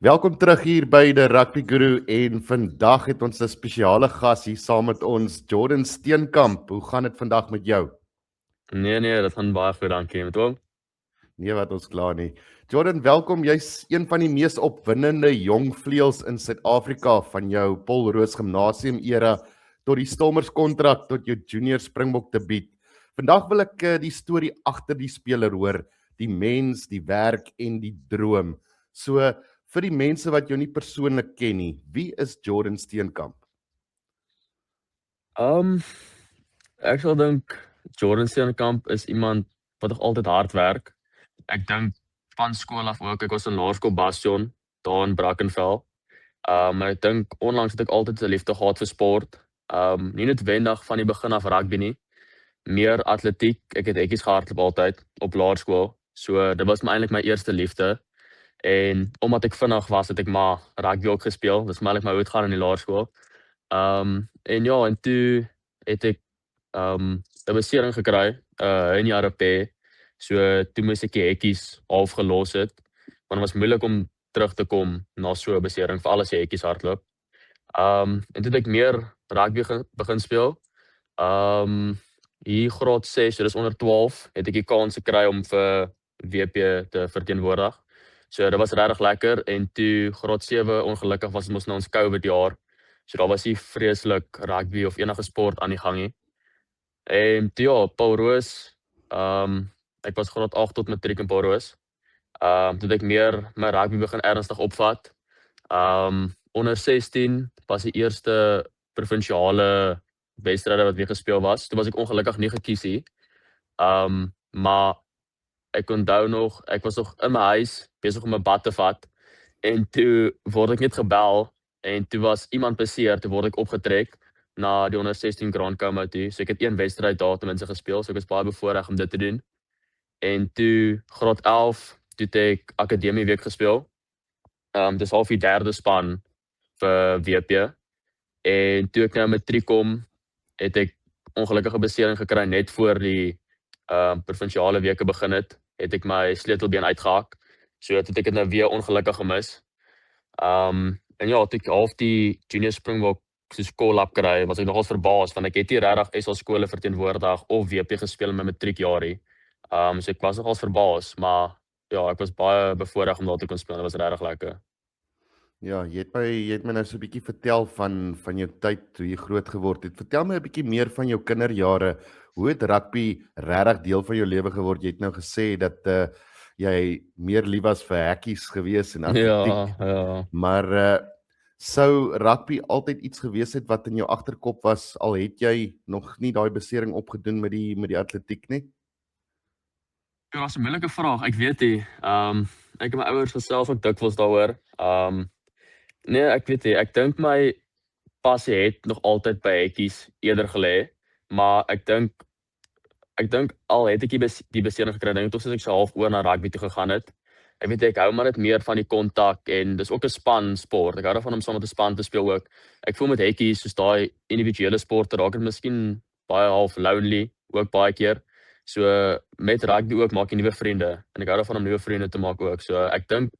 Welkom terug hier by die Rugby Guru en vandag het ons 'n spesiale gas hier saam met ons, Jordan Steenkamp. Hoe gaan dit vandag met jou? Nee, dat gaan baie goed, dankie. Met hom? Nee, wat ons klaar nie. Jordan, welkom. Jy's een van die mees opwindende jong vleuels in Suid-Afrika van jou Paul Roos Gimnasium era tot die Stormers kontrak tot jou junior Springbok debuut. Vandag wil ek die storie agter die speler hoor, die mens, die werk en die droom. So vir die mense wat jou nie persoonlik ken nie, wie is Jordan Steenkamp? Um, ek sal dink Jordan Steenkamp is iemand wat nog altyd hard werk. Ek dink van skool af ook, ek was in laerskool Bastion, daar in Brackenfell. Maar ek dink onlangs het ek altyd 'n liefde gehad vir sport. Nie noodwendig van die begin af rugby nie, meer atletiek. Ek het hekkies gehardloop altyd op laerskool. So dit was eintlik my eerste liefde. En omdat ek vinnig was, het ek maar rugby ook gespeel. Dis maar hoe het gaan in die laerskool. En ja, en toe het ek 'n besering gekry in die RP. So toe moes ek die hekkies half gelos het, want dit was moeilik om terug te kom na so 'n besering, veral as jy hekkies hardloop. En toe het ek meer rugby begin speel. Hier graad 6, so dis onder 12, het ek die kans gekry om vir WP te verteenwoordig. So dit was regtig lekker en toe graad 7 ongelukkig was dit mos nou ons COVID jaar. So daar was nie vreeslik rugby of enige sport aan die gang nie. En toe ja, Paul Roos, ek was graad 8 tot matriek in Paul Roos. Toe het ek meer my rugby begin ernstig opvat. Onder 16 was die eerste provinsiale wedstryde wat weer gespeel was. Toe was ek ongelukkig nie gekies nie. Maar ek onthou nog, ek was nog in my huis besig om 'n bad te vat en toe word ek net gebel en toe was iemand beseer, toe word ek opgetrek na die onder 16 Grand Como toe. So ek het een wedstryd daar ten minste gespeel, so ek was baie bevoorreg om dit te doen. En toe graad 11, toe het ek akademieweek gespeel. Dis half die derde span vir WP. En toe ek nou matriek kom, het ek ongelukkige besering gekry net voor die provinsiale weke begin het ek my sleutelbeen uitgehak. So het ek dit nou weer ongelukkig gemis. En ja, toe ek half die junior Springbok soos call-up kry, was ek nogals verbaas, want ek het nie regtig SA skole verteenwoordig of WP gespeel in my matriekjaar. So ek was nogals verbaas, maar ja, ek was baie bevoorreg om daar te kon speel, dit was regtig lekker. Ja, jy het my nou so 'n bietjie vertel van jou tyd toe jy groot geword het. Vertel my 'n bietjie meer van jou kinderjare. Hoe het rugby regtig deel van jou lewe geword? Jy het nou gesê dat jy meer lief was vir hekkies gewees en atletiek. Ja. Maar sou rugby altyd iets gewees het wat in jou agterkop was al het jy nog nie daai besering opgedoen met die atletiek nie? Ja, dis 'n moeilike vraag, ek weet nie. Ek en my ouers gesels ook dikwels daaroor. Nee, ek weet nie, ek dink my passie het nog altyd by hekkies eerder gelê, maar ek dink al het ek die besering gekry, dink ek tog ek sou half oor na rugby toe gegaan het. Ek weet ek hou maar net meer van die kontak en dis ook 'n span sport. Ek hou daarvan om saam met 'n span te speel ook. Ek voel met hekkies soos daai individuele sporte raak dit miskien baie half lonely ook baie keer. So met rugby ook maak jy nuwe vriende en ek hou daarvan om nuwe vriende te maak ook. So ek dink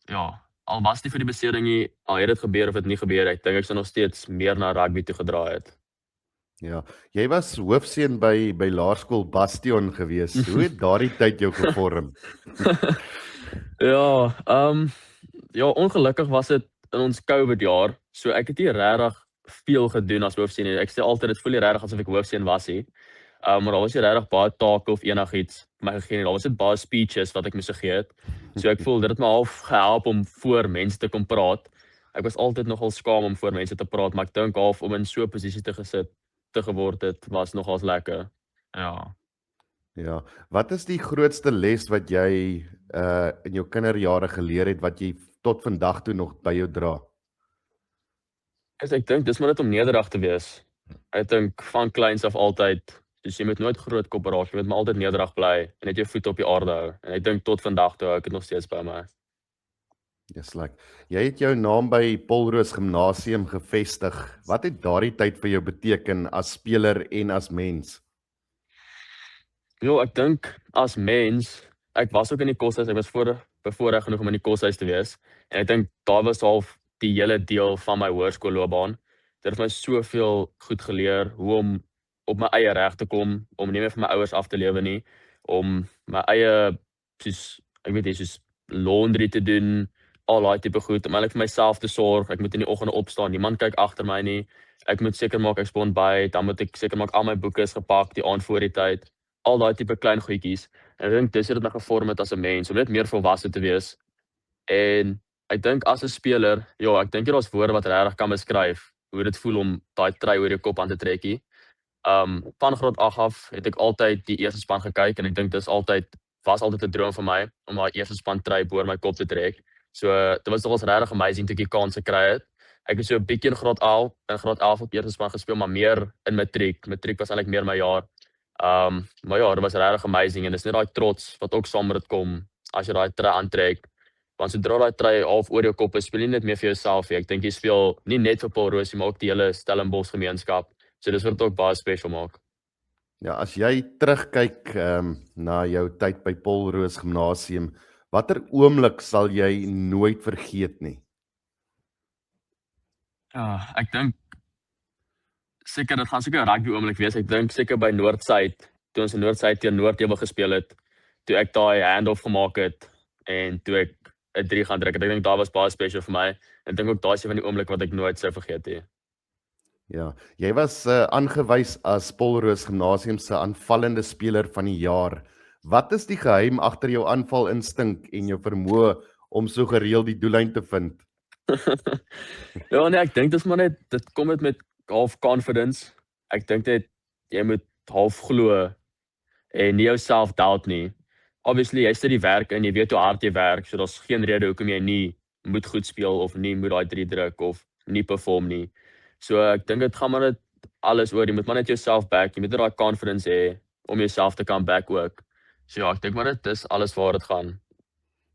ja, al was dit vir die besering nie, al het dit gebeur of dit nie gebeur, ek dink ek sou nog steeds meer na rugby toe gedraai het. Ja, jy was hoofseun by laerskool Bastion gewees. Hoe het daardie tyd jou gevorm? Ja, ja, ongelukkig was dit in ons COVID jaar, so ek het nie regtig veel gedoen as hoofseun nie. Ek sê altyd dit voel nie regtig asof ek hoofseun was nie. Maar daar was nie regtig baie take of enigiets vir my gegee nie. Daar was net baie speeches wat ek moes gegee het. So ek voel dit het my half gehelp om voor mense te kom praat. Ek was altyd nogal skaam om voor mense te praat, maar ek dink half om in so 'n posisie te geword het, was nogals lekker. Ja. Ja, wat is die grootste les wat jy in jou kinderjare geleer het wat jy tot vandag toe nog by jou dra? Ek dink dis maar net om nederig te wees. Ek dink van kleins af altyd, dus jy moet nooit groot kop raak, jy moet maar altyd nederig bly en net jou voet op die aarde hou. En ek dink tot vandag toe hou ek dit nog steeds by my. Dis like, jy het jou naam by Paul Roos Gimnasium gevestig. Wat het daardie tyd vir jou beteken as speler en as mens? Ja, ek dink as mens, ek was ook in die koshuis, ek was bevoorreg genoeg om in die koshuis te wees. En ek dink daar was half die hele deel van my hoërskoolloopbaan. Dit het my soveel goed geleer hoe om op my eie reg te kom, om nie meer van my ouers af te lewe nie, om my eie soos ek weet nie, soos laundry te doen, al daai tipe goed, om eintlik vir myself te sorg. Ek moet in die oggende opstaan, niemand kyk agter my nie. Ek moet seker maak ek spaar by, dan moet ek seker maak al my boeke is gepak die aand voor die tyd. Al daai tipe klein goedjies. En ek dink dis het dit my gevorm het as 'n mens, om net meer volwasse te wees. En ek dink as 'n speler, ja, ek dink hier daar's woorde wat regtig kan beskryf hoe dit voel om daai trui oor jou kop aan te trekkie. Van graad 8 af het ek altyd die eerste span gekyk en ek dink was altyd 'n droom vir my om daai eerste span trui bo my kop te trek. So dit was nogals regtig amazing toe ek die kans gekry het. Ek het so 'n bietjie in graad 11 op eerste span gespeel, maar meer in matriek. Matriek was eintlik meer my jaar. Maar ja, dit was regtig amazing en dis net daai trots wat ook saam met dit kom as jy daai trui aantrek. Want sodra daai trui half oor jou kop is, speel jy net meer vir jouself nie. Ek dink jy speel nie net vir Paul Roos nie, maar ook die hele Stellenbosch gemeenskap. So dis wat dit ook baie spesiaal maak. Ja, as jy terugkyk na jou tyd by Paul Roos Gimnasium, watter oomblik sal jy nooit vergeet nie? Ja, ek dink seker dit gaan seker 'n rugby oomblik wees. Ek dink seker by Noordsuid, toe ons in Noordsuid teen Noordheuwel gespeel het, toe ek daai hand-off gemaak het en toe ek 'n 3 gaan druk het. Ek dink daai was baie spesiaal vir my. Ek dink ook daai is een van die oomblikke wat ek nooit sou vergeet nie. Ja, jy was aangewys as Paul Roos Gimnasium se aanvallende speler van die jaar. Wat is die geheim agter jou aanvalinstink en jou vermoë om so gereeld die doellyn te vind? Ja, nee, ek dink dis maar net dit kom met half confidence. Ek dink net jy moet half glo en nie jouself doubt nie. Obviously, jy sit die werk in, jy weet hoe hard jy werk, so daar's geen rede hoekom jy nie moet goed speel of nie moet daai 3 druk of nie perform nie. So ek dink dit gaan maar net alles oor, jy moet maar net jouself back, jy moet net daai confidence hê om jouself te kan back ook. So ja, ek dink maar dit is alles waar dit gaan.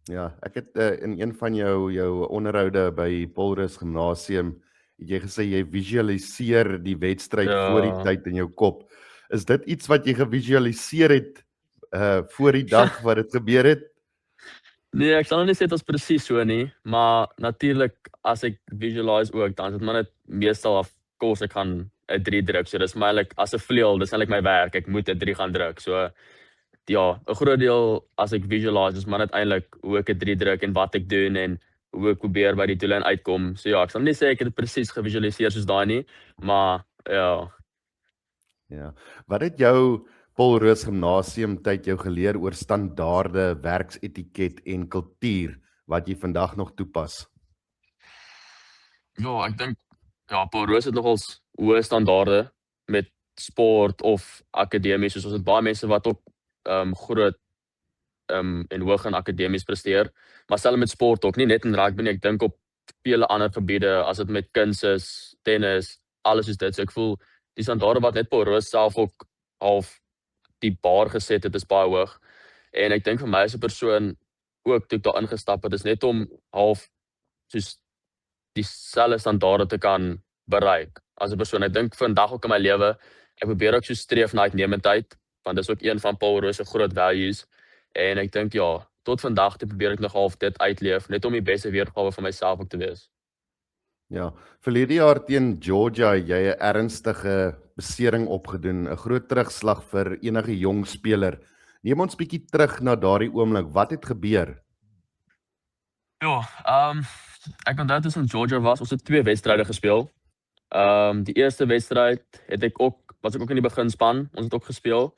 Ja, ek het in een van jou onderhoude by Paul Roos Gimnasium het jy gesê jy visualiseer die wedstryd voor die tyd in jou kop. Is dit iets wat jy gevisualiseer het voor die dag wat dit gebeur het? Nee, ek sal nou nie sê dit is presies so nie, maar natuurlik as ek visualize ook, dan is dit maar net meestal of course ek gaan 'n 3 druk. So dis my like as 'n vleuel, dis eintlik my werk. Ek moet 'n 3 gaan druk. So ja, 'n groot deel as ek visualize is maar net eintlik hoe ek 'n 3 druk en wat ek doen en hoe ek probeer by die doellyn uitkom. So ja, ek sal nie sê ek het dit presies gevisualiseer soos daai nie, maar ja. Ja. Wat het jou Paul Roos Gimnasium tyd jou geleer oor standaarde, werksetiket en kultuur wat jy vandag nog toepas? Ja, ek dink ja, Paul Roos het nogals hoë standaarde met sport of akademies, soos ons het baie mense wat ook groot en hoog in akademies presteer, maar selfs met sport ook, nie net in rugby nie, ek dink op vele ander gebiede, as dit met kuns is, tennis, alles soos dit. So ek voel die standaarde wat net Paul Roos self ook half die bar geset het, is baie hoog. En ek dink vir my as 'n persoon ook toe ek daar ingestap het, is net om half soos dieselfde standaarde te kan bereik as 'n persoon. Ek dink vandag ook in my lewe, ek probeer ook so streef na uitnemendheid, want dis ook een van Paul Roos se groot values. En ek dink ja, tot vandag te probeer ek nog half dit uitleef, net om die beste weergawe van myself ook te wees. Ja, verlede jaar teen Georgia het jy 'n ernstige besering opgedoen, 'n groot terugslag vir enige jong speler. Neem ons bietjie terug na daardie oomblik. Wat het gebeur? Ja, ek onthou toe ons in Georgia ons het 2 wedstryde gespeel. Die eerste wedstryd was ek ook in die beginspan, ons het ook gespeel.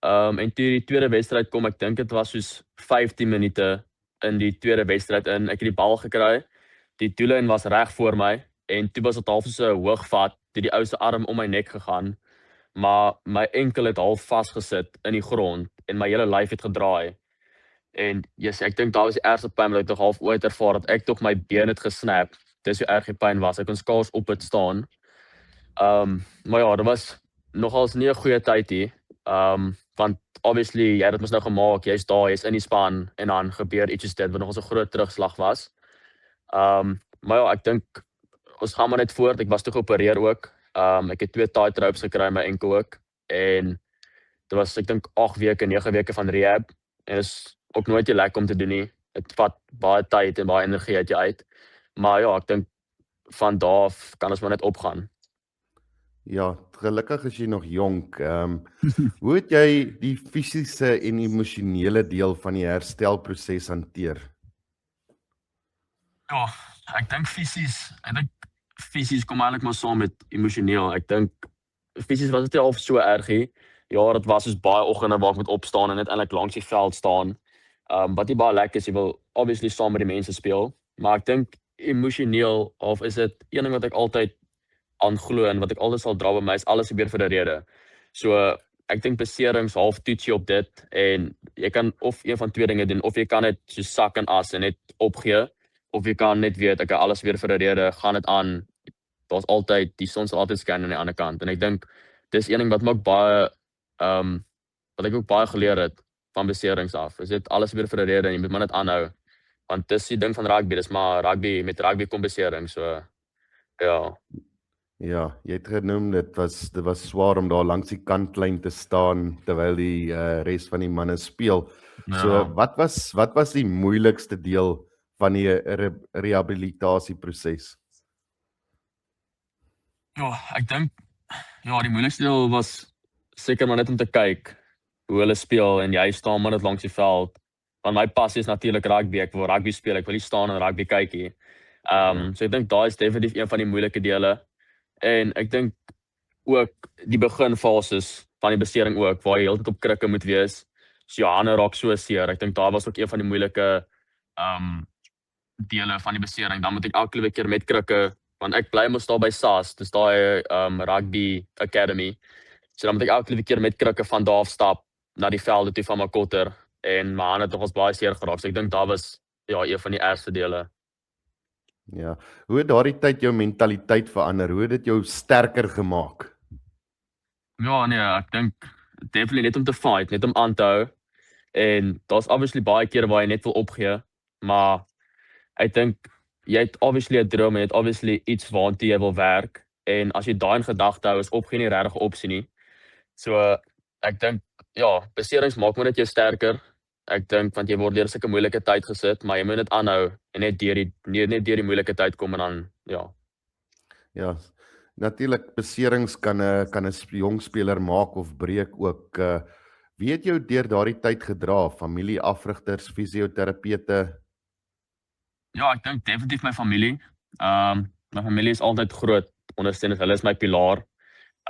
En toe die tweede wedstryd kom, ek dink dit was soos 15 minute in die tweede wedstryd in. Ek het die bal gekry. Die doellyn was reg voor my en toe was dit half so 'n hoogvat, die ou se arm om my nek gegaan, maar my enkel het half vasgesit in die grond en my hele lyf het gedraai. En yes, ek dink daar was die ergste pyn wat ek nog half ooit ervaar het. Ek tog my been het gesnap. Dis hoe erg die pyn was. Ek kon skaars op het staan. Maar ja, dit was nogals nie 'n goeie tyd nie. Want obviously jy het dit mos nou gemaak, jy's daar, jy's in die span en dan gebeur iets soos dit wat nogals 'n groot terugslag was. Maar ja, ek dink ons gaan maar net voort. Ek was toe geopereer ook. Ek het 2 tight ropes gekry in my enkel ook en dit was ek dink 8 weke, 9 weke van rehab en is ook nooit nie lekker om te doen nie. dit vat baie tyd en baie energie uit jou uit. Maar ja, ek dink van daar af kan ons maar net opgaan. Ja, gelukkig is jy nog jonk. Hoe het jy die fisiese en emosionele deel van die herstelproses hanteer? Ja, ek dink fisies kom eintlik maar saam met emosioneel. Ek dink fisies was dit nie al so ergie. Ja, dit was soos baie oggende waar ek moet opstaan en net eintlik langs die veld staan. Wat nie baie lekker is, jy wil obviously saam met die mense speel, maar ek dink emosioneel of is dit een ding wat ek altyd aanglo en wat ek altyd sal dra by my is alles gebeur vir 'n rede. So ek dink beserings half toets jy op dit en jy kan of een van twee dinge doen, of jy kan net so sak en as en net opgee, of jy kan net weet ek alles weer vir 'n rede, gaan dit aan. Daar's altyd die son sal altyd skyn aan die ander kant en ek dink dis een ding wat my ook baie wat ek ook baie geleer het van beserings af. Is dit alles weer vir 'n rede en jy moet maar net aanhou. Want dis die ding van rugby, dis maar met rugby kom besering, so ja. Ja, jy het genoem dit was swaar om daar langs die kantlyn te staan terwyl die res van die manne speel. So Ja. wat was die moeilikste deel van die rehabilitasieproses? Ja, ek dink die moeilikste deel was seker maar net om te kyk hoe hulle speel en jy staan maar net langs die veld. Want my passie is natuurlik rugby, ek wil rugby speel, ek wil nie staan en rugby kyk nie. So ek dink daai is definitief een van die moeilike dele. En ek dink ook die beginfases van die besering ook, waar jy heeltyd op krikke moet wees. So jou hande raak so seer. Ek dink daar was ook een van die moeilike dele van die besering. Dan moet ek elke keer met krikke, want ek bly mos daar by SAS, dis daai rugby academy. So dan moet ek elke keer met krikke van daar af stap na die velde toe van Makotter en my hande het baie seer geraak. So ek dink daar was een van die ergste dele. Ja, hoe het daardie tyd jou mentaliteit verander? Hoe het dit jou sterker gemaak? Ja, nee, ek dink definitely net om te fight, net om aan te hou. En daar's obviously baie kere waar jy net wil opgee, maar ek dink jy het obviously 'n droom, jy het obviously iets waartoe jy wil werk en as jy daai in gedagte hou, is opgee nie regtig 'n opsie nie. So ek dink beserings maak maar net jou sterker. Ek dink want jy word deur sulke moeilike tyd gesit, maar jy moet net aanhou en net deur die moeilike tyd kom en dan Ja, natuurlik beserings kan 'n jong speler maak of breek ook. Wie het jou deur daardie tyd gedra? Familie, afrigters, fisioterapeute? Ja, ek dink definitief my familie. My familie is altyd groot ondersteuners. Hulle is my pilaar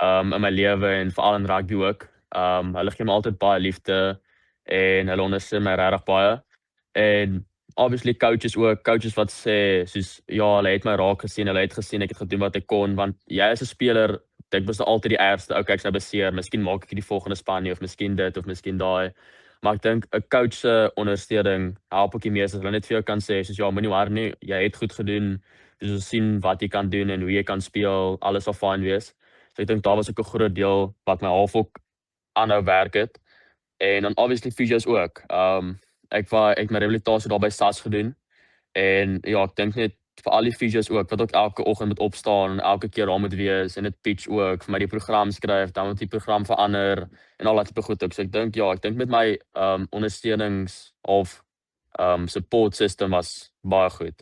in my lewe en veral in rugby ook. Hulle gee my altyd baie liefde en hulle ondersteun my regtig baie. En obviously coaches wat sê soos hulle het my raak gesien, hulle het gesien ek het gedoen wat ek kon, want jy as 'n speler dink mos altyd die ergste, okay, ek's nou beseer, miskien maak ek die volgende span nie of miskien dit of miskien daai. Maar ek dink 'n coach se ondersteuning help ook die meeste. Hulle net vir jou kan sê soos moenie worry nie, jy het goed gedoen. Dis om sien wat jy kan doen en hoe jy kan speel, alles sal fyn wees. So ek dink daar was ook 'n groot deel wat my half ook aanhou werk het. En dan obviously physios ook. Ek het my rehabilitasie daar by SAS gedoen. En ja, ek dink net vir al die physios ook wat ook elke oggend moet opstaan en elke keer daar moet wees en dit pitch ook vir my die program skryf, dan moet die program verander en al daai tipe goed ook. So ek dink met my ondersteunings of support system was baie goed.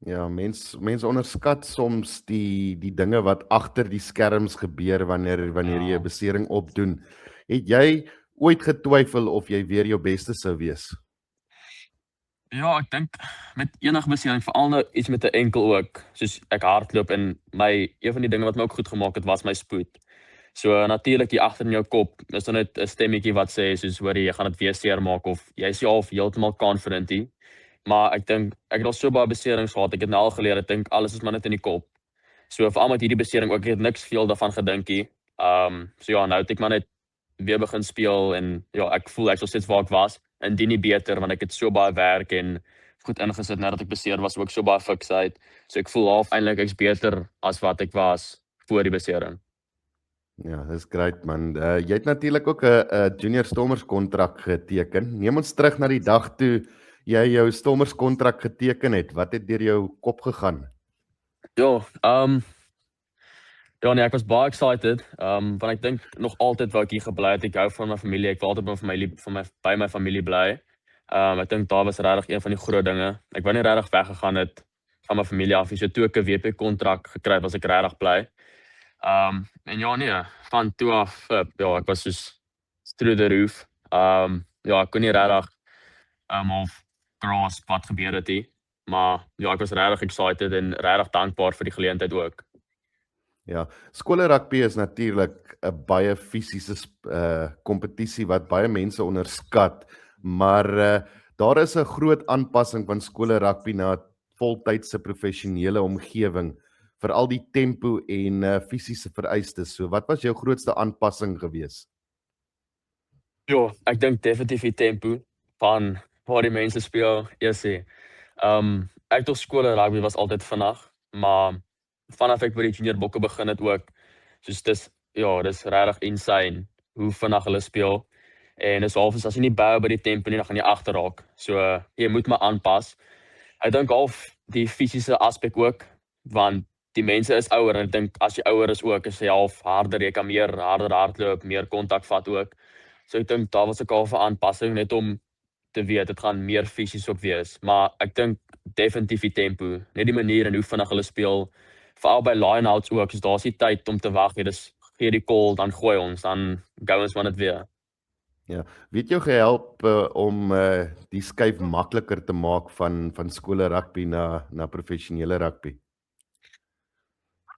Ja, mense onderskat soms die dinge wat agter die skerms gebeur wanneer jy 'n besering opdoen. Het jy ooit getwyfel of jy weer jou beste sou wees? Ja, ek dink met enige besering, veral nou iets met 'n enkel ook, soos ek hardloop en een van die dinge wat my ook goed gemaak het was my spoed. So natuurlik hier agter in jou kop is daar net 'n stemmetjie wat sê soos hoor jy gaan dit weer seer maak of jy is self heeltemal confident nie. Maar ek dink ek het al so baie beserings gehad, ek het nou al geleer, ek dink alles is maar net in die kop. So veral met hierdie besering ook, ek het niks veel daarvan gedink nie. So ja, nou het ek maar net weer begin speel en ek voel ek sal steeds waar ek was. Indien nie beter, want ek het so baie werk en goed ingesit nadat ek beseer was, ook so baie fiksheid. So ek voel half eintlik ek's beter as wat ek was voor die besering. Ja, dis great man. Jy het natuurlik ook 'n Junior Stormers kontrak geteken. Neem ons terug na die dag toe jy jou Stormers kontrak geteken het. Wat het deur jou kop gegaan? Nee, ek was baie excited, want ek dink nog altyd wou ek hier gebly het. Ek hou van my familie, ek wil altyd by my familie bly. Ek dink daar was regtig een van die groot dinge. Ek wou nie regtig weggegaan het van my familie af nie. So toe ek 'n WP kontrak gekry het, was ek regtig bly. En ja nee, van toe af, ja, ek was soos through the roof. Ja, ek kon nie regtig of grasp wat gebeur het nie. Maar ja, ek was regtig excited en regtig dankbaar vir die geleentheid ook. Ja, skole rugby is natuurlik 'n baie fisiese kompetisie wat baie mense onderskat, maar daar is 'n groot aanpassing van skole rugby na 'n voltydse professionele omgewing, veral die tempo en fisiese vereistes. So, wat was jou grootste aanpassing gewees? Ja, ek dink definitief die tempo van waar die mense speel. Ek dink skole rugby was altyd vinnig, maar vanaf ek by die junior bokke begin het ook, soos dis regtig insane hoe vinnig hulle speel. En dis half as jy nie bou by die tempo nie, dan gaan jy agterraak. So jy moet maar aanpas. Ek dink half die fisiese aspek ook, want die mense is ouer en ek dink as jy ouer is ook, is jy half harder, jy kan meer harder hardloop, meer kontak vat ook. So ek dink daar was ook al 'n aanpassing net om te weet dit gaan meer fisies ook wees, maar ek dink definitief die tempo, net die manier en hoe vinnig hulle speel, veral by line-outs ook, so daar's nie tyd om te wag nie, dis gee die call, dan gooi ons, dan gou ons maar net weer. Ja, weet jou gehelp om die skuif makliker te maak van skole rugby na professionele rugby?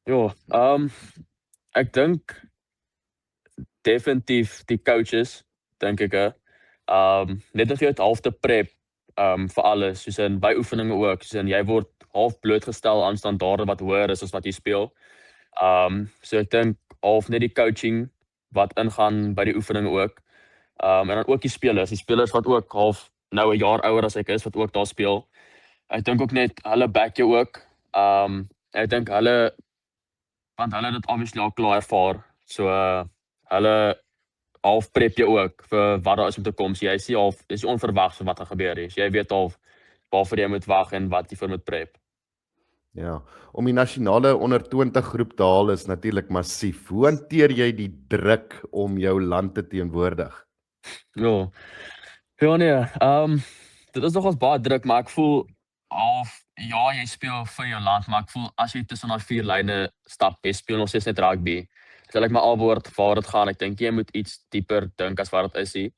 Ja, ek dink definitief die coaches, dink ek. Net as jy het half te prep vir alles, soos in by oefeninge ook, soos in jy word half blootgestel aan standaarde wat hoër is as wat jy speel. So ek dink half net die coaching wat ingaan by die oefeninge ook. En dan ook die spelers wat ook half nou 'n jaar ouer as ek is, wat ook daar speel. Ek dink ook net hulle back jou ook. Ek dink want hulle het dit obviously al klaar ervaar. So hulle half prep jou ook vir wat daar is om te kom. So jy sien half dis onverwags wat gaan gebeur hier. So jy weet half waarvoor jy moet wag en wat jy vir moet prep. Ja, om die nasionale onder 20 groep te haal is natuurlik massief. Hoe hanteer jy die druk om jou land te teenwoordig? Ja. Ja nee, dit is nogals baie druk, maar ek voel half ja, jy speel vir jou land, maar ek voel as jy tussen daai 4 lyne stap, jy speel nog steeds net rugby. So ek my alwoord waar dit gaan. Ek dink jy moet iets dieper dink as wat dit is hier.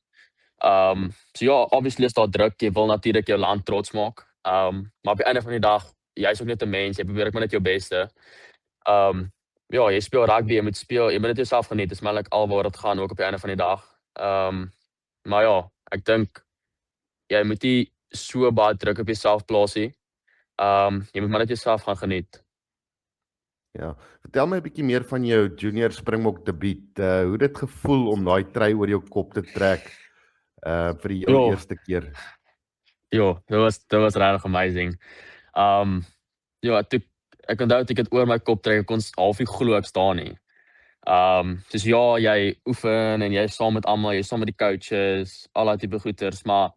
So ja, obviously is daar druk. Jy wil natuurlik jou land trots maak. Maar op die einde van die dag, jy's ook net 'n mens. Jy probeer maar net jou beste. Ja, jy speel rugby, jy moet net jouself geniet. Dis maar alwaar dit gaan ook op die einde van die dag. Maar ja, ek dink jy moet nie so baie druk op jouself plaas nie. Jy moet maar net jouself gaan geniet. Ja, vertel my 'n bietjie meer van jou junior Springbok debuut. Hoe dit gevoel om daai trui oor jou kop te trek vir die Ja. eerste keer? Ja, dit was regtig amazing. Ja, ek onthou toe ek dit oor my kop trek, ek kon half nie glo ek staan nie. Soos ja, jy oefen en jy is saam met almal, jy is saam met die coaches, al daai tipe goeters, maar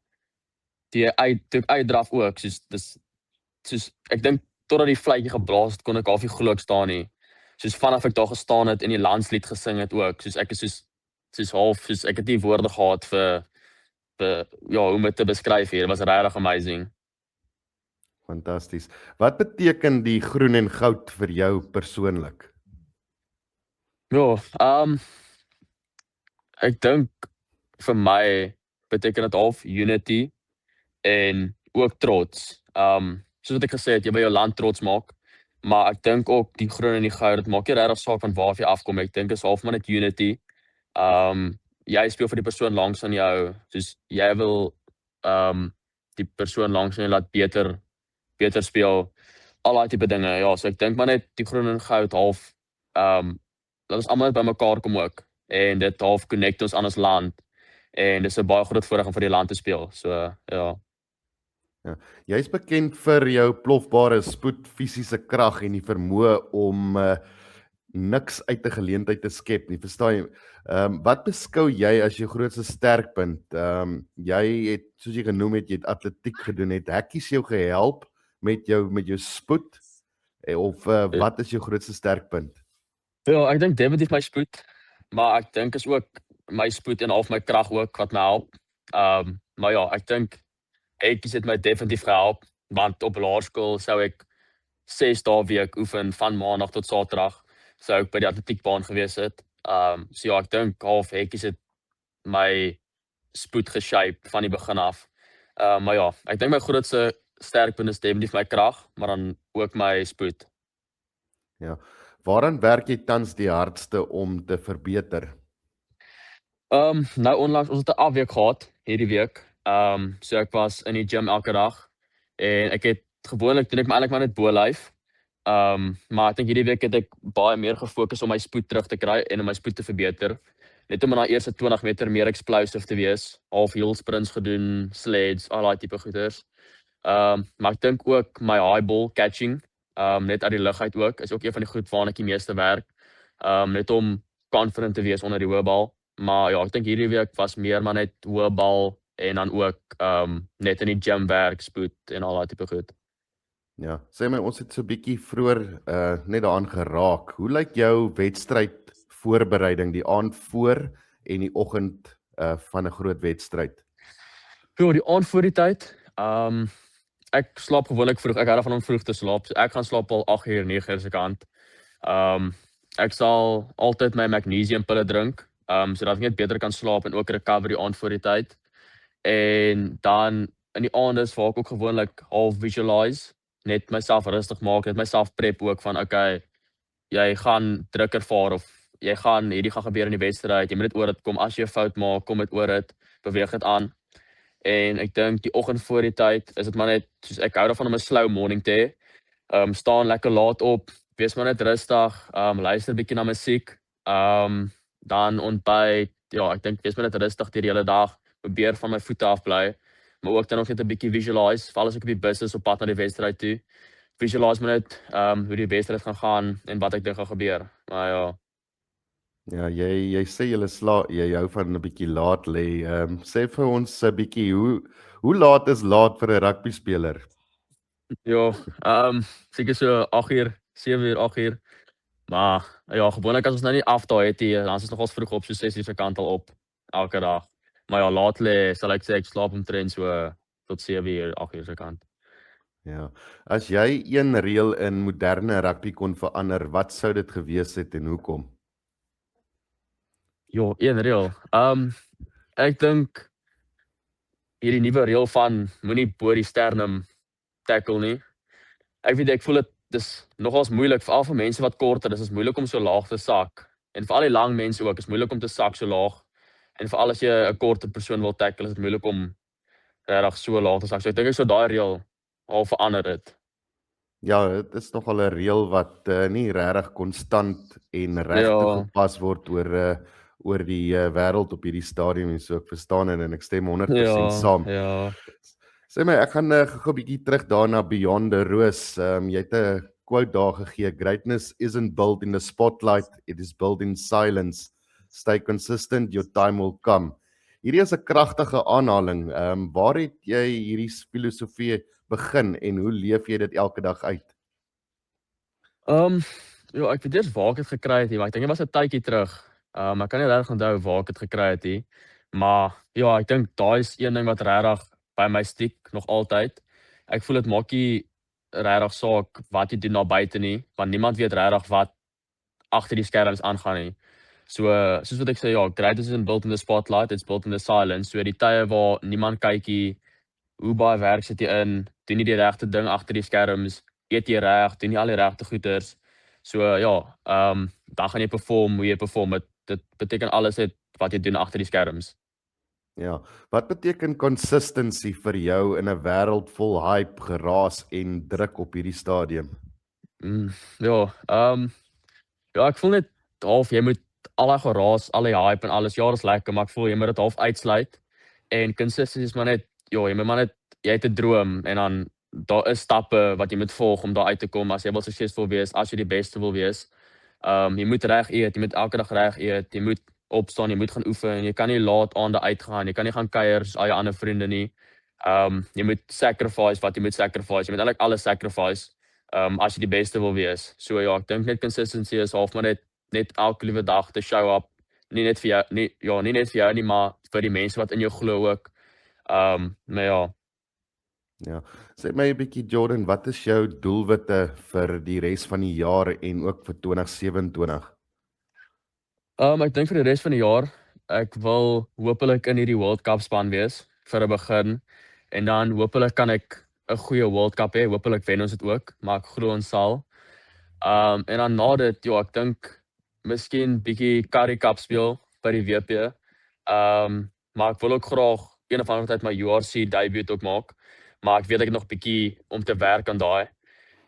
toe ek uitdraf ook, soos ek dink totdat die vletjie geblaas het, kon ek half nie glo ek staan nie. Soos vanaf ek daar gestaan het en die landslied gesing het ook, soos ek is soos ek het nie woorde gehad vir ja, hoe om dit te beskryf hier. Dit was regtig amazing. Fantasties. Wat beteken die groen en goud vir jou persoonlik? Ja, ek dink vir my beteken dit half unity en ook trots. Soos wat ek gesê het, jy wil jou land trots maak, maar ek dink ook die groen en die goud, dit maak nie regtig saak van waar jy afkom. Ek dink is half maar net unity. Jy speel vir die persoon langs aan jou, soos jy wil die persoon langs aan jou laat beter speel, al daai tipe dinge. Ja, so ek dink maar net die groen en goud half dat ons almal net by mekaar kom ook en dit half connect ons aan ons land en dis 'n baie groot voordeel om vir die land te speel. So ja. Ja, jy is bekend vir jou plofbare spoed, fisiese krag en die vermoë om niks uit 'n geleentheid te skep nie. Verstaan jy? Wat beskou jy as jou grootste sterkpunt? Jy het, soos jy genoem het, jy het atletiek gedoen. Het hekkies jou gehelp met jou spoed? Of wat is jou grootste sterkpunt? Ja, ek dink definitief my spoed, maar ek dink is ook my spoed en half my krag ook wat my help. Maar ja, ek dink hekkies het my definitief gehelp, want op laerskool sou ek 6 dae 'n week oefen van maandag tot saterdag, sou ek by die atletiekbaan gewees het. So ja, ek dink half hekkies het my spoed geshape van die begin af. Maar ja, ek dink my grootste sterkpunt is definitief my krag, maar dan ook my spoed. Ja. Waaraan werk jy tans die hardste om te verbeter? Nou onlangs, ons het 'n afweek gehad hierdie week. So ek was in die gym elke dag en ek het gewoonlik doen ek maar eintlik maar net bo-lyf. Maar ek dink hierdie week het ek baie meer gefokus om my spoed terug te kry en om my spoed te verbeter. Net om in daai eerste 20 meter meer explosive te wees, half hill sprints gedoen, sleds, al daai tipe goeders. Maar ek dink ook my high ball catching, net uit die lug uit ook, is ook een van die goed waarna ek die meeste werk. Net om confident te wees onder die hoë bal. Maar ja, ek dink hierdie week was meer maar net hoë bal en dan ook net in die gym werk, spoed en al daai tipe goed. Ja, sê my ons het so 'n bietjie vroeër net daaraan geraak. Hoe lyk jou wedstryd voorbereiding die aand voor en die oggend van 'n groot wedstryd? Ja, die aand voor die tyd, ek slaap gewoonlik vroeg. Ek hou daarvan om vroeg te slaap. So ek gaan slaap al 8:00, 9:00 se kant. Ek sal altyd my magnesiumpille drink, sodat ek net beter kan slaap en ook recover die aand voor die tyd. En dan in die aande waar ek ook gewoonlik half visualize, net myself rustig maak, net myself prep ook van okay, jy gaan druk ervaar of hierdie gaan gebeur in die wedstryd. Jy moet dit oor dit kom. As jy 'n fout maak, kom dit oor dit, beweeg dit aan. En ek dink die oggend voor die tyd is dit maar net soos ek hou daarvan om 'n slow morning te hê. Staan lekker laat op, wees maar net rustig, luister 'n bietjie na musiek. Dan ontbyt. Ja, ek dink wees maar net rustig die hele dag, probeer van my voete af bly, maar ook dan nog net 'n bietjie visualize, veral as ek op die bus is op pad na die wedstryd toe. Visualize maar net hoe die wedstryd gaan en wat ek dink gaan gebeur. Maar ja. Ja, jy sê jy hou van 'n bietjie laat lê. Sê vir ons 'n bietjie hoe laat is laat vir 'n rugby speler? Ja, seker so 8:00, 7:00, 8:00. Maar ja, gewoonlik as ons nou nie afdaai het nie, dan is ons nogals vroeg op, so 6:00 se kant al op elke dag. Maar ja, laat lê sal ek sê ek slaap omtrent so tot 7:00, 8:00 se kant. Ja. As jy een reël in moderne rugby kon verander, wat sou dit gewees het en hoekom? Ja, een reël. Ek dink hierdie nuwe reël van moenie bo die sternum tackle nie. Ek voel dis nogals moeilik veral vir mense wat korter is. Dit is moeilik om so laag te sak. En vir al die lang mense ook, is moeilik om te sak so laag. En veral as jy 'n korter persoon wil tackle, is dit moeilik om regtig so laag te sak. So ek dink ek sou daai reël al verander het. Ja, dit is nogal 'n reël wat nie regtig konstant en reg Ja. toegepas word oor die wêreld op hierdie stadium en so ek verstaan dit en ek stem 100% saam. Ja. Sê my, ek gaan gou 'n bietjie terug daarna Beyond the Rose. Jy het 'n quote daar gegee, greatness isn't built in the spotlight, it is built in silence. Stay consistent, your time will come. Hierdie is 'n kragtige aanhaling. Waar het jy hierdie filosofie begin en hoe leef jy dit elke dag uit? Ja, ek weet eers waar ek dit gekry het nie, maar ek dink dit was 'n tydjie terug. Ek kan nie regtig onthou waar ek dit gekry het nie. Maar ja, ek dink daai is een ding wat regtig by my stiek nog altyd. Ek voel dit maak nie regtig saak wat jy doen daar buite nie, want niemand weet regtig wat agter die skerms aangaan nie. So soos wat ek sê, ja, greatness isn't built in the spotlight, it's built in the silence. So die tye waar niemand kyk nie, hoe baie werk sit jy in, doen jy die regte ding agter die skerms, eet jy reg, doen jy al die regte goeders. So ja, dan gaan jy perform hoe jy perform. Dit beteken alles het wat jy doen agter die skerms. Ja, wat beteken consistency vir jou in 'n wêreld vol hype, geraas en druk op hierdie stadium? Ja, ja, ek voel net half jy moet al daai geraas, al die hype en alles, ja, dis lekker, maar ek voel jy moet dit half uitsluit. En consistency is maar net, ja, jy moet maar net jy het 'n droom en dan daar is stappe wat jy moet volg om daar uit te kom as jy wil suksesvol wees, as jy die beste wil wees. Jy moet reg eet, jy moet elke dag reg eet, jy moet opstaan, jy moet gaan oefen, jy kan nie laat aande uitgaan, jy kan nie gaan kuier soos al jou ander vriende nie. Jy moet sacrifice wat jy moet sacrifice, jy moet eintlik alles sacrifice, as jy die beste wil wees. So ja, ek dink net consistency is half maar net elke liewe dag te show up, nie net vir jou nie net vir jou nie, maar vir die mense wat in jou glo ook. Maar ja. Ja. Sê my 'n bietjie Jordan, wat is jou doelwitte vir die res van die jaar en ook vir 2027? Ek dink vir die res van die jaar, ek wil hopelik in hierdie World Cup span wees vir 'n begin en dan hopelik kan ek 'n goeie World Cup hê. Hopelik wen ons dit ook, maar ek glo ons sal. En dan na dit, ja, ek dink miskien bietjie Currie Cup speel by die WP. Maar ek wil ook graag een of ander tyd my URC debuut ook maak, maar ek weet ek het nog bietjie om te werk aan daai.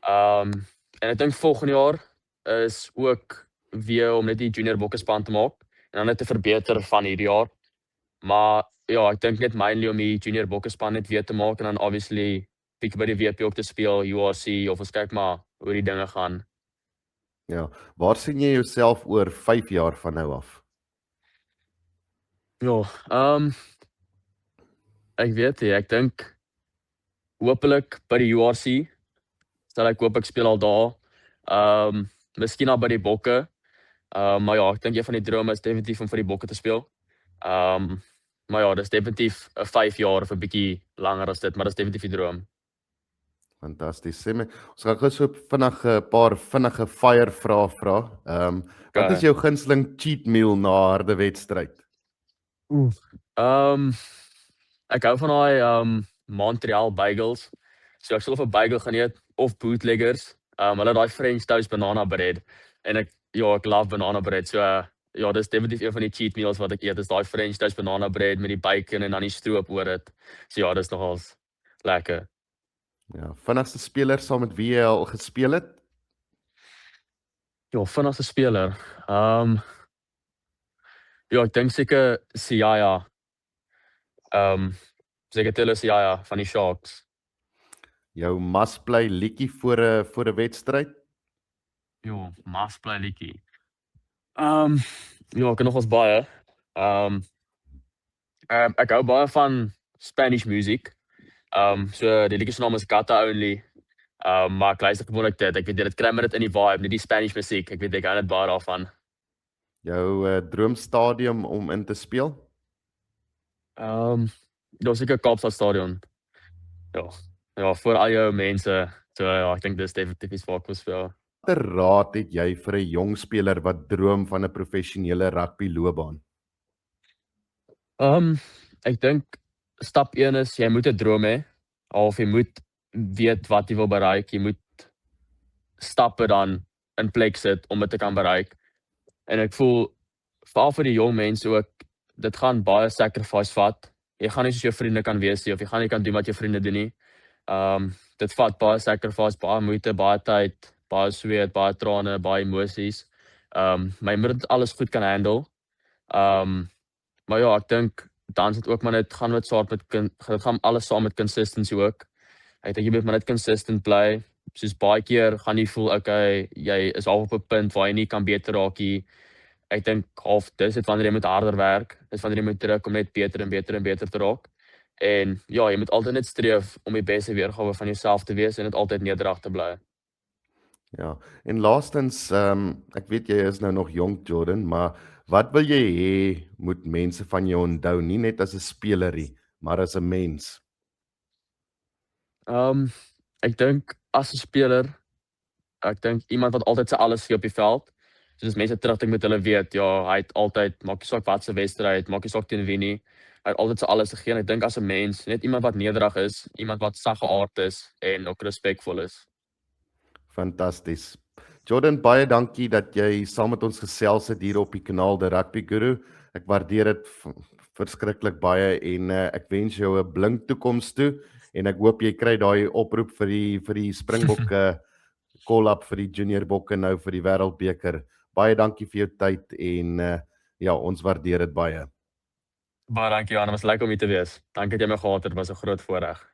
En ek dink volgende jaar is ook weer om net die junior bokkespan te maak en dan net te verbeter van hierdie jaar. Maar ja, ek dink net mainly om die junior bokkespan net weer te maak en dan obviously bietjie by die WP ook te speel, URC of ons kyk maar hoe die dinge gaan. Ja. Waar sien jy jouself oor 5 jaar van nou af? Ja, ek weet nie, ek dink hopelik by die URC sal ek hoop ek speel al daar. Miskien al by die bokke. Maar ja, ek dink een van die drome is definitief om vir die bokke te speel. Maar ja, dis definitief 'n 5 jaar of 'n bietjie langer as dit, maar dis definitief die droom. Fantasties. Sê my, ons gaan gou so vinnig 'n paar vinnige fire vrae vra. Wat is jou gunsteling cheat meal na 'n harde wedstryd? Ek hou van daai Montreal bagels. So ek sal of 'n bagel gaan eet of bootleggers. Hulle het daai French toast banana bread en ek love banana bread. So ja, dis definitief een van die cheat meals wat ek eet. Is daai French toast banana bread met die bacon en dan die stroop oor dit. So ja, dis nogals lekker. Ja, vinnigste speler saam met wie jy al gespeel het? Ja, vinnigste speler. Ja, ek dink seker Siaya. Seker Taylor Siaya van die Sharks. Jou must play liedjie voor 'n wedstryd? Ja, must play liedjie. Ja, ek het nogals baie. Ek hou baie van Spanish music. So die liedjie se naam is Gata Only. Maar ek luister gewoonlik dit. Ek weet dit kry my dit in die vibe, net die Spanish musiek. Ek weet ek hou net baie daarvan. Jou droomstadium om in te speel? Ja, seker Kaapstad Stadion. Ja, vir al jou mense. So ja, ek dink dis definitief iets waar ek wil speel. Watter raad het jy vir 'n jong speler wat droom van 'n professionele rugby loopbaan? Ek dink stap 1 is jy moet 'n droom hê of jy moet weet wat jy wil bereik. Jy moet stappe dan in plek sit om dit te kan bereik. En ek voel veral vir die jong mense ook, dit gaan baie sacrifice vat. Jy gaan nie soos jou vriende kan wees nie of jy gaan nie kan doen wat jou vriende doen nie. Dit vat baie sacrifice, baie moeite, baie tyd, baie sweet, baie trane, baie emosies. Maar jy moet dit alles goed kan handle. Maar ja, ek dink dan is dit ook maar net gaan dit gaan alles saam met consistency ook. Ek dink jy moet maar net consistent bly. Soos baie keer gaan jy voel okay, jy is al op 'n punt waar jy nie kan beter raak nie. Ek dink half dis dit wanneer jy moet harder werk, dis wanneer jy moet druk om net beter en beter en beter te raak. En ja, jy moet altyd net streef om die beste weergawe van jouself te wees en dit altyd nederig te bly. Ja, en laastens, ek weet jy is nou nog jonk Jordan, maar wat wil jy hê moet mense van jou onthou, nie net as 'n speler nie, maar as 'n mens? Ek dink as 'n speler, ek dink iemand wat altyd sy alles gee op die veld. Soos mense terugdink met hulle weet, ja, hy het altyd, maak nie saak wat se wedstryd, maak nie saak teen wie nie. Hy het altyd sy alles gegee en ek dink as 'n mens, net iemand wat nederig is, iemand wat saggeaard is en ook respekvol is. Fantasties. Jordan, baie dankie dat jy saam met ons gesels het hier op die kanaal The Rugby Guru. Ek waardeer dit verskriklik baie en ek wens jou 'n blink toekoms toe en ek hoop jy kry daai oproep vir die Springbokke call-up vir die junior bokke nou vir die Wêreldbeker. Baie dankie vir jou tyd en ja, ons waardeer dit baie. Baie dankie Johan, dit was lekker om hier te wees. Dankie dat jy my gehad het, dit was 'n groot voorreg.